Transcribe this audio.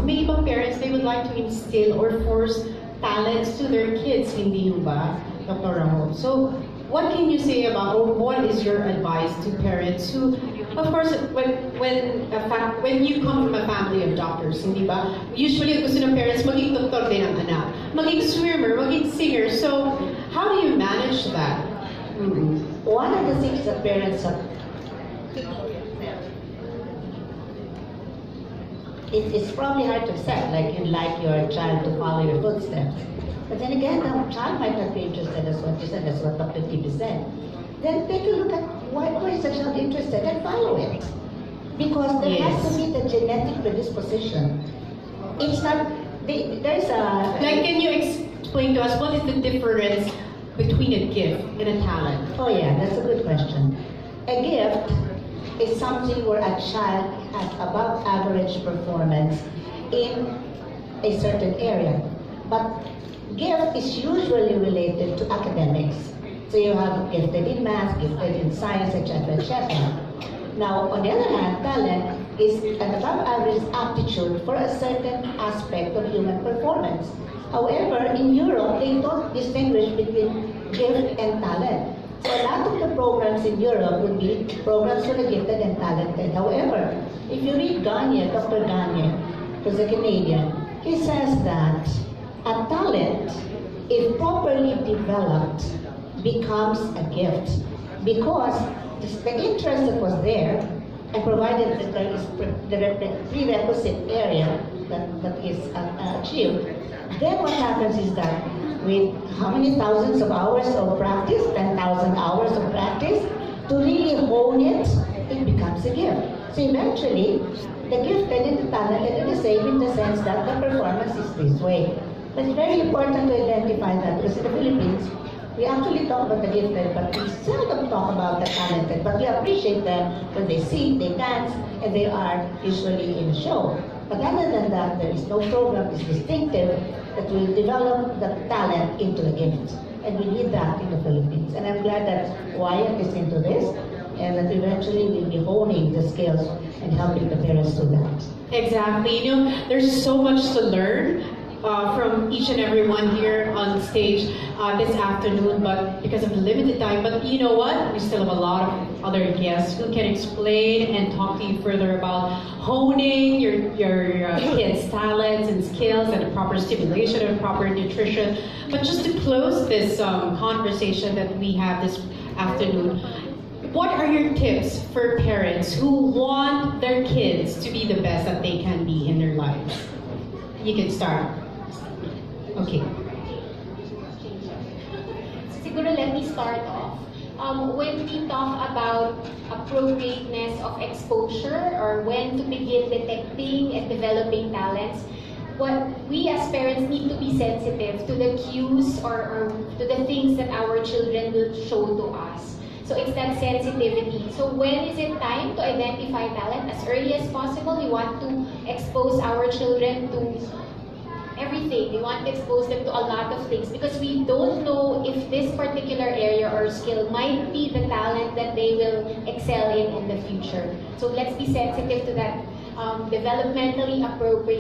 may ibang parents, they would like to instill or force talents to their kids, hindi ba, Dr. Rahul? So, what can you say about, or what is your advice to parents who, of course, when you come from a family of doctors, hindi ba? Usually, gusto ng parents maging doktor din ang anak, maging swimmer, maging singer. So, how do you manage that? One of the things that parents have, it's probably hard to accept, like you'd like your child to follow your footsteps. But then again, the child might not be interested, as what you said, as what, 50%. Then take a look at why is the child interested and follow it. Because there has to be the genetic predisposition. It's not, there's a... Like, can you explain to us what is the difference between a gift and a talent? Oh yeah, that's a good question. A gift is something where a child has above average performance in a certain area. But gift is usually related to academics. So you have gifted in math, gifted in science, etc., etc. Now, on the other hand, talent is an above average aptitude for a certain aspect of human performance. However, in Europe, they don't distinguish between gift and talent. So a lot of the programs in Europe would be programs for the gifted and talented. However, if you read Gagne, Dr. Gagne, who's a Canadian, he says that a talent, if properly developed, becomes a gift. Because the interest that was there, and provided that there is the prerequisite area that is achieved, then what happens is that with how many thousands of hours of practice, 10,000 hours of practice, to really hone it, it becomes a gift. So eventually, the gifted and the talented are the same in the sense that the performance is this way. But it's very important to identify that, because in the Philippines, we actually talk about the gifted, but we seldom talk about the talented. But we appreciate them when they sing, they dance, and they are usually in a show. But other than that, there is no program that is distinctive that will develop the talent into a gift. And we need that in the Philippines. And I'm glad that Wyatt is into this, and that eventually we'll be honing the skills and helping the parents do that. Exactly. You know, there's so much to learn from each and every one here on stage this afternoon, but because of the limited time. But you know what? We still have a lot of other guests who can explain and talk to you further about honing your kids' talents and skills and the proper stimulation and proper nutrition. But just to close this conversation that we have this afternoon, what are your tips for parents who want their kids to be the best that they can be in their lives? You can start. Okay. Siguro let me start off. When we talk about appropriateness of exposure or when to begin detecting and developing talents, what we as parents need to be sensitive to the cues or to the things that our children will show to us. So it's that sensitivity. So when is it time to identify talent? As early as possible, we want to expose our children to everything. We want to expose them to a lot of things because we don't know if this particular area or skill might be the talent that they will excel in the future. So let's be sensitive to that developmentally appropriate